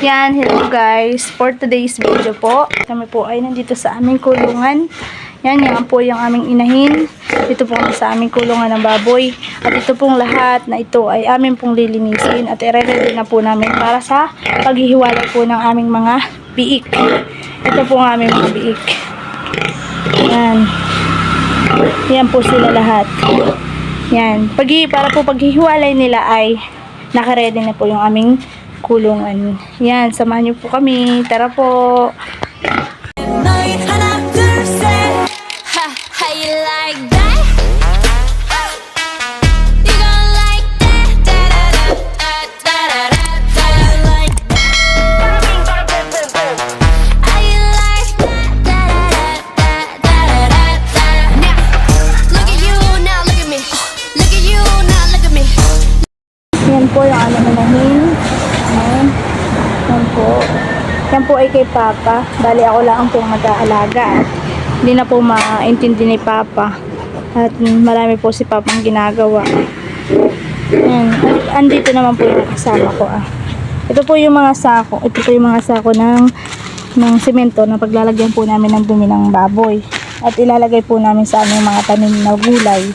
Yan, hello guys. For today's video po, kami po ay nandito sa aming kulungan. Yan po yung aming inahin. Dito po kami sa aming kulungan ng baboy. At ito pong lahat na ito ay aming pong lilinisin. At i-ready na po namin para sa paghihiwalay po ng aming mga biik. Ito po ang aming mga biik. Yan. Yan po sila lahat. Yan. Para po paghihiwalay nila ay naka-ready na po yung aming kulungan. Yan, samahan niyo po kami. Tara po. Yan po yung ano nahin. Yan po. Yan po ay kay Papa. Bali ako lang po mag-aalaga. At hindi na po maintindi ni Papa. At marami po si Papang ginagawa. Yan. At andito naman po yung kasama ko. Ito po yung mga sako. Ito po yung mga sako ng semento na paglalagyan po namin ng dumi ng baboy. At ilalagay po namin sa aming mga tanim na gulay.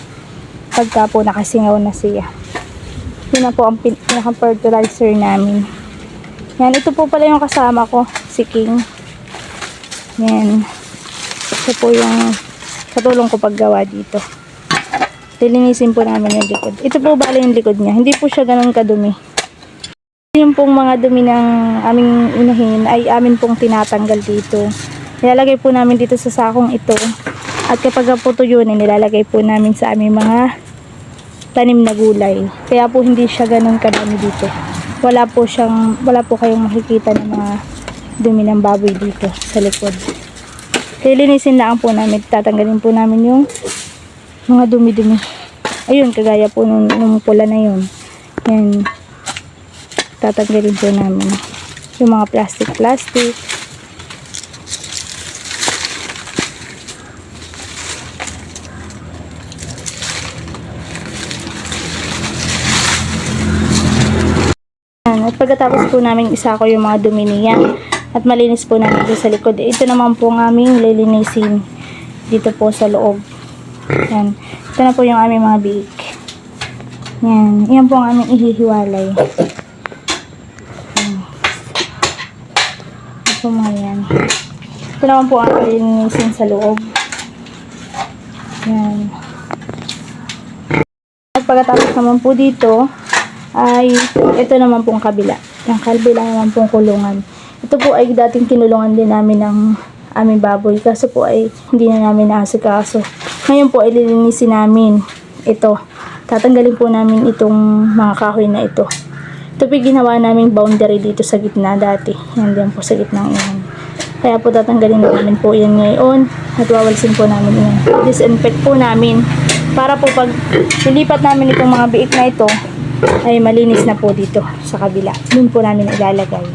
Pagka po nakasingaw na siya. Yun na po ang pinaka-fertilizer namin. Yan, ito po pala yung kasama ko, si King. Yan. Ito po yung katulong ko paggawa dito. Lilinisin po namin yung likod. Ito po bali yung likod niya. Hindi po siya ganun kadumi. Yung pong mga dumi ng aming inahin ay amin pong tinatanggal dito. Nilalagay po namin dito sa sakong ito. At kapag po tuyunin, nilalagay po namin sa aming mga tanim na gulay. Kaya po hindi siya ganun kadami dito. Wala po kayong makikita ng mga dumi ng baboy dito sa likod. Lilinisin lang po namin. Tatanggalin po namin yung mga dumi-dumi. Ayun, kagaya po nung pula na yun. Yan. Tatanggalin po namin yung mga plastic. At pagkatapos po namin isa ko yung mga dumi niya at malinis po namin dito sa likod. Ito naman po ang aming lilinisin dito po sa loob. Yan. Ito na po yung aming mga biik. Yan. Yan po ang aming ihihiwalay. Yan. Ito po mga yan. Ito naman po ang lilinisin sa loob. Yan. At pagkatapos naman po dito ay ito naman pong kabila. Yung kabila naman pong kulungan. Ito po ay dating kinulungan din namin ng aming baboy. Kaso po ay hindi na namin naasikaso. Ngayon po ay lilinisin namin ito. Tatanggalin po namin itong mga kahoy na ito. Ito po ginawa namin boundary dito sa gitna dati. Yan din po sa gitna yan. Kaya po tatanggalin namin po yan ngayon. At wawalsin po namin yan. Disinfect po namin. Para po pag nilipat namin itong mga biik na ito, ay malinis na po dito sa kabila. Doon po namin ilalagay.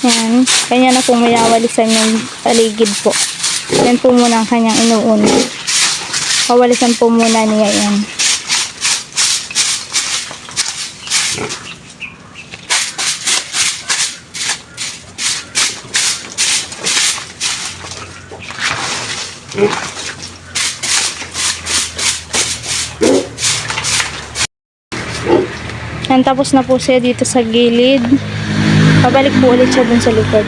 Yan. Kanya na po mayawalisan yung paligid po. Yan po muna ang kanyang inuun. Pawalisan po muna niya yan. Yan, tapos na po siya dito sa gilid. Pabalik po ulit siya dun sa likod.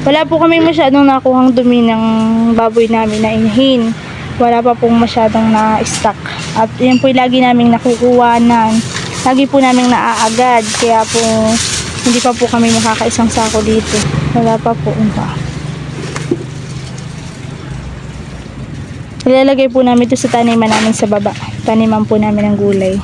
Wala po kami masyadong nakuhang dumi ng baboy namin na inahin. Wala pa pong masyadong na-stock. At yan po lagi namin nakukuhanan. Lagi po namin naaagad. Kaya po hindi pa po kami makakaisang sako dito. Wala pa po. Ilalagay po namin ito sa taniman namin sa baba. Taniman po namin ng gulay.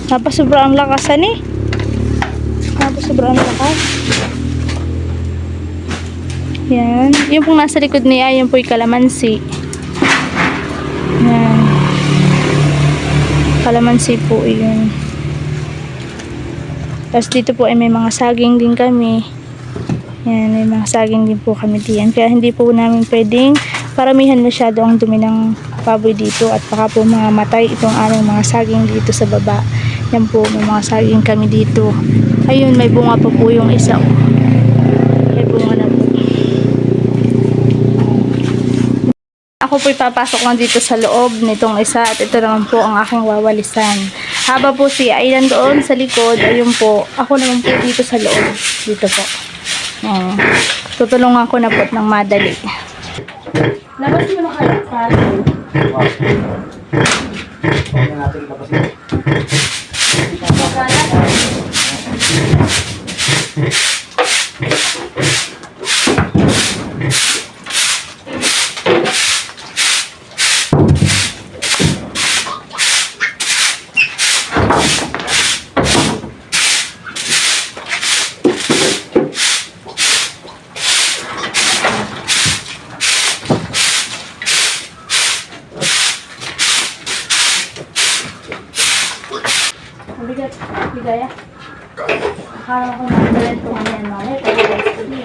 Napasobra ang lakasan eh. Napasobra ang lakas. Yan. Yung pong nasa likod niya, yung po yung kalamansi. Yan. Kalamansi po yun. Tapos dito po ay may mga saging din kami. Yan, may mga saging din po kami diyan. Kaya hindi po namin pwedeng paramihan masyado ang dumi ng baboy dito at baka po mamatay itong aming mga saging dito sa baba. Yan po, may mga saging kami dito. Ayun, may bunga pa po yung isa. May bunga na po. Ako po papasok lang dito sa loob nitong isa at ito naman po ang aking wawalisan. Haba po si Aidan doon sa likod, ayun po. Ako naman po dito sa loob. Dito po. Tutulungan ko na po ng madali. Labas mo na kayo, pare. Huwag na natin labasin. Mabigat, bigaya. Akala ko na ito nga yan, mami. Pero guys, hindi.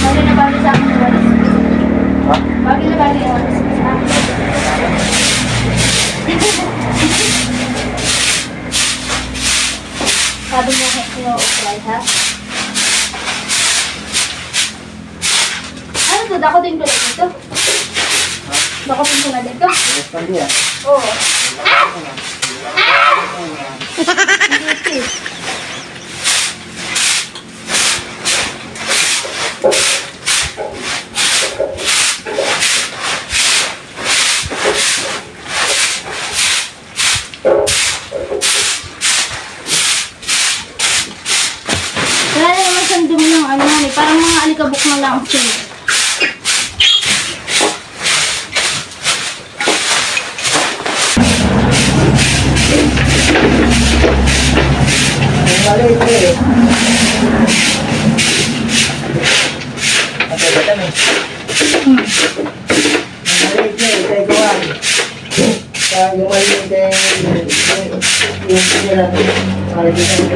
Bagay na bagay sa akin yung walis. Bagay na bagay yung walis sa akin. Sabi mo i-apply, ha? Ano to? Dakotin ko na dito? Dakotin ko na dito? Alas pa diyan. Oo. Hindi. Wala na naman siyang dumi ng ano man eh. Parang mga alikabok na lang siya. Ang maliit eh. At iba kami. Ang maliit eh. Kaya gawan. Kaya yung maliit eh. Yung hindi natin. Maliit eh.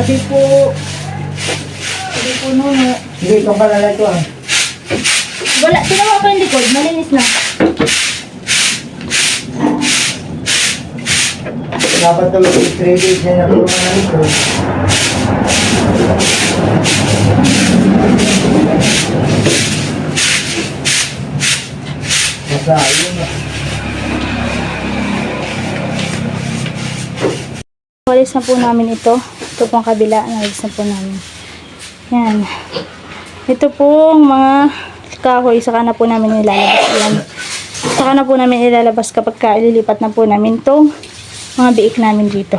Sabi po nuno. Hindi, itong kalala ito ah. Wala, tinawa ko yung likod. Malinis na. Dapat tulog 3 days na natulungan na ito. Basta, yun na. Walis na po namin ito. Ito pong kabila. Nawalis na po namin. Yan. Ito pong mga kahoy. Saka na po namin ilalabas. Yan. Saka na po namin ilalabas kapag ililipat na po namin itong mga biik namin dito.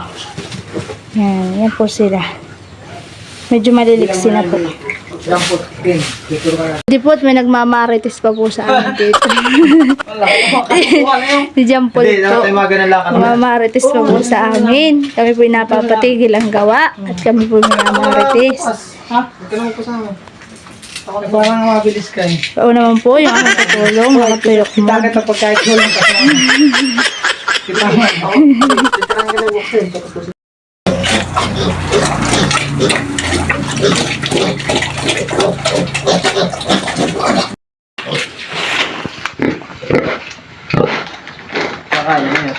Yan. Yan po sila. Medyo maliliksi na po. Ilang po, pin. Picture ka na. Di po, may nagmamarites pa po sa amin dito. Si Jampol Hindi, po. dapat ay mga ganun lang. Mamarites pa po sa amin. Kami po napapatigil ang gawa. At kami po minamarites. Ha? Huwag ka naman kasama. Ako na parang mabilis ka eh. Oo naman po, yung aking katulong. Nakatuyok mo. Kita kita pagkait mo lang kasama. Kita nga. Ako. Kita nga ganun mo sa'yo. Kaya na yun.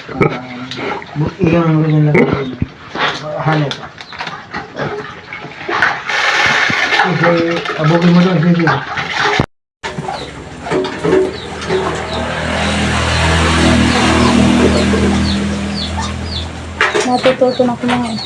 Iyon ganyan lang. Hanip. Sige, abugin mo doon. Sige. Natututo na kumain.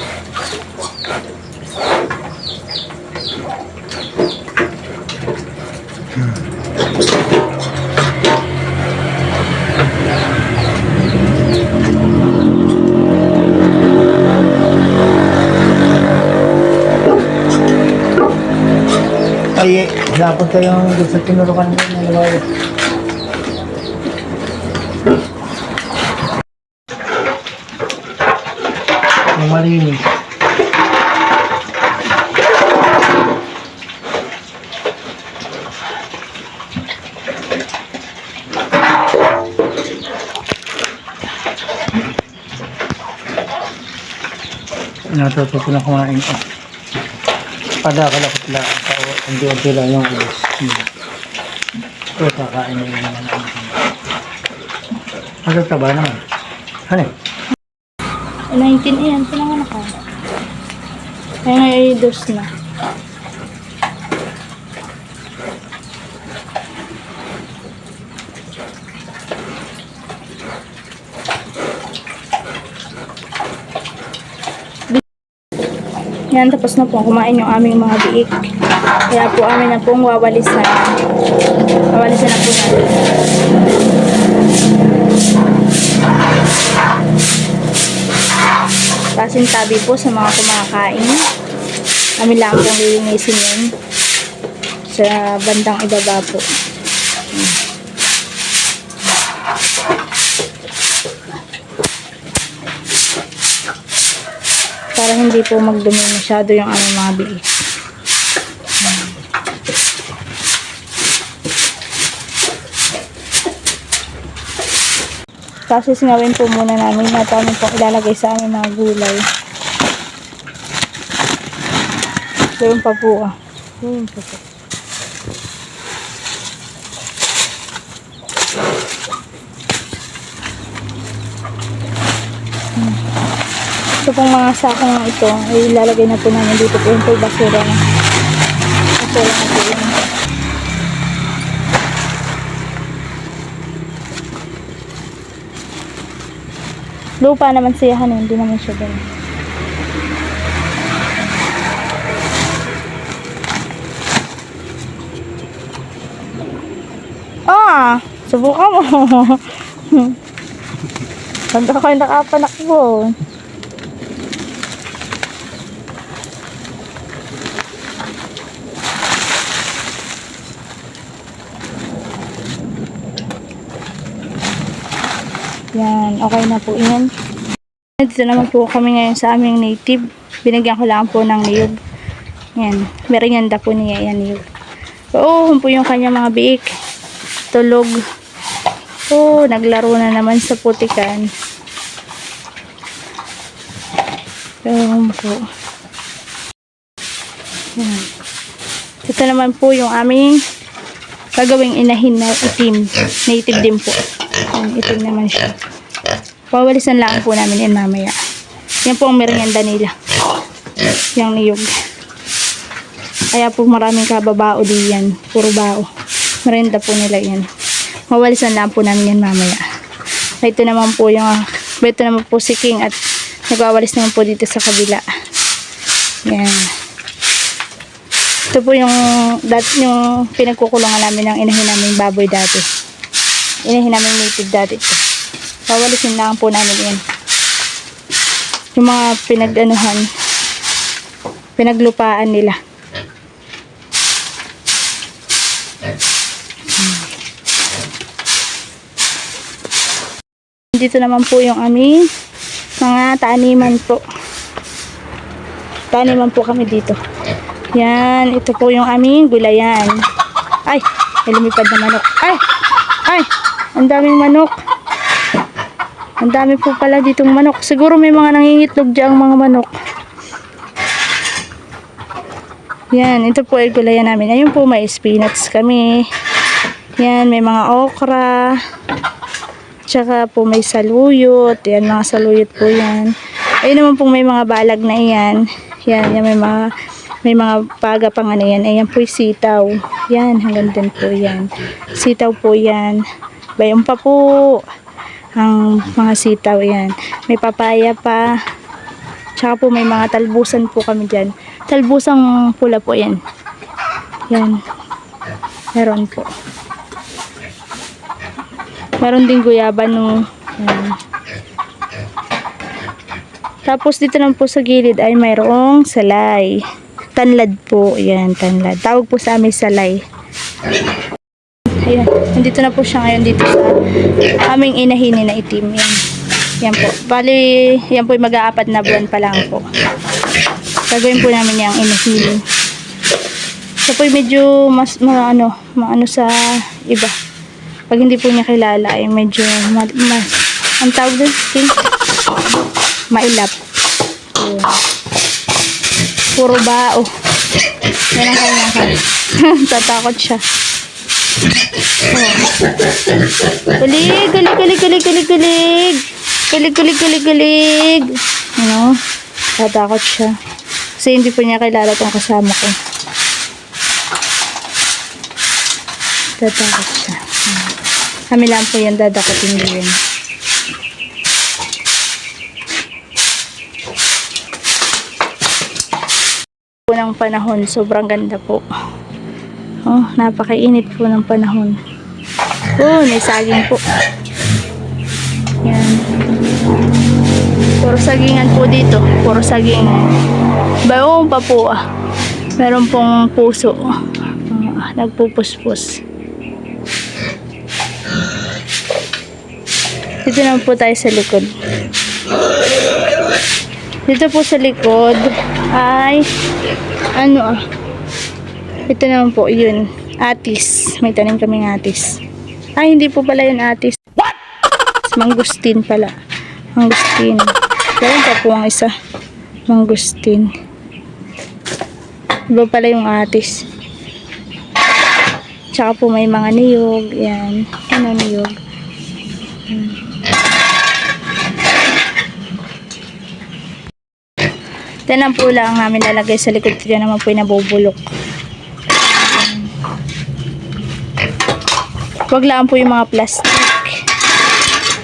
Ay, Napunta yung doon sa tinurukan mo na nawawa. Ang malinis. Natuto ko na kumain ko. Padakala ko sila. Unti-unti lang yung alis. Ito, kakain nyo naman ang ano taba naman? Ano eh? 19 yan. Pinanganak ka. Kaya nga ay dos na. Yan, tapos na po kumain yung aming mga biik. Kaya po amin na pong wawalisan. Wawalisan na po natin. Pasintabi po sa mga kumakain. Amin lang pong lilinisin yun sa bandang ibaba po. Para hindi po magdumi masyado yung aming mga biik. Kasi singawin po muna namin at amin po ilalagay sa aming mga gulay. Gawin pa po ah. Gawin pa po. Ito pong mga sakong ito ay ilalagay na po namin dito po yung po basura na. Basura na po yun. Lupa naman siya hindi naman siya ganun. Subukan mo. Handa kayo nakapanakbo. Yan, okay na po yan. Dito naman po kami ngayon sa aming native. Binigyan ko lang po ng niyog. Yan, merienda po niya yan niyog. Oo, po yung kanyang mga biik. Tulog. Oo, naglaro na naman sa putikan. Po. Yan. Ito naman po yung aming gagawing inahin na itim. Native din po. Yan, itim naman siya. Pawalisan lang po namin yan mamaya. Yan po ang merienda nila. Yung niyog. Kaya po maraming kababao diyan. Puro bao. Merienda po nila yan. Mawalisan lang po namin yan mamaya. Ito naman po si King at nagwawalis naman po dito sa kabila. Yan. Ito po yung pinagkukulungan namin ng inahin namin baboy dati. Inahin namin native dati ito. Wawalisin lang po namin yan. Yung mga pinaglupaan nila. Dito naman po yung aming mga taniman po. Taniman po kami dito. Yan, ito po yung aming gulayan. Ay, may lumipad na manok. Ay, ang daming manok. Ang dami po pala ditong manok. Siguro may mga nangingitlog dyan mga manok. Yan, ito po ay gulayan namin. Ayun po, may spinach kami. Yan, may mga okra. Tsaka po may saluyot. Yan, mga saluyot po yan. Ayun naman po may mga balag na yan. Yan, may mga paga pang ano yan. Ayan po yung sitaw. Yan, hanggang din po yan. Sitaw po yan. Bayong pa po. Ang mga sitaw yan. May papaya pa. Tsaka po may mga talbusan po kami dyan. Talbusang pula po yan. Yan. Meron po. Meron din guyaban no. Yan. Tapos dito naman po sa gilid ay mayroong salay. Tanlad po. Yan, tanlad. Tawag po sa amin salay. Ayan. Nandito na po siya ngayon dito sa aming inahini na itim. Yan. Yan po. Bali, yan po yung mag-aapat na buwan pa lang po. Gagawin po namin yung inahini. So po medyo mas maano sa iba. Pag hindi po niya kilala ay medyo mas ang tawag doon, mailap. Ayan. Puro bao. Yan ang kanya ka. Tatakot siya. Oh. Kulig, kulig, kulig, kulig, kulig, kulig. Kulig, kulig, kulig, kulig. Ano? Tatakot siya. Kasi hindi po niya kilala tong kasama ko. Tatakot siya. Kami lang po yan dadakotin din. Ng panahon, sobrang ganda po. Oh, napakainit po ng panahon. Oh, may saging po. Yan. Puro sagingan po dito. Puro saging. Baong pa po ah. Meron pong puso. Nagpupuspos. Dito naman po tayo sa likod. Dito po sa likod ay ito naman po yun, atis. May tanim kaming atis. Ay, hindi po pala yun atis. What? Mangustin pala. Mangustin. Kaya pa po ang isa. Mangustin. Iba pala yung atis. Tsaka po may mga niyog. Yan. Ano niyog? Tanan po lang ang namin lalagay sa likod. Kaya naman po yung nabubulok. Wag lang po yung mga plastic.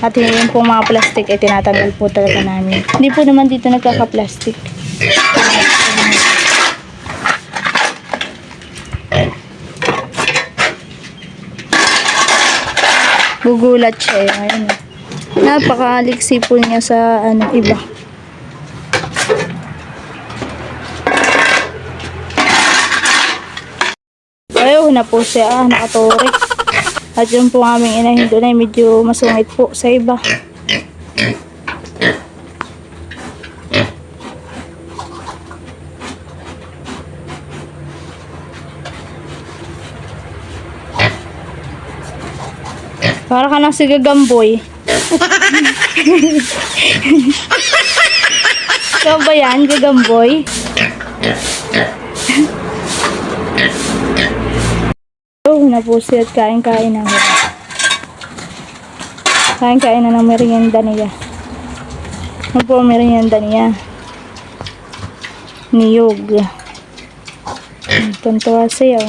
At yung po mga plastic ay tinatanggal po talaga namin. Hindi po naman dito nagkaka-plastic. Gugulat siya eh. Ayun. Napakaliksi po niya sa iba. Ayaw na po siya, nakatorik. At yung po aming inahin doon ay medyo masungit po sa iba. Para ka nang sigagamboy. Ikaw ba yan, gagamboy? Na po siya at kain-kain na. Kain-kain na ng merienda niya. Ano po ang merienda niya? Niyog. Tuntua siya.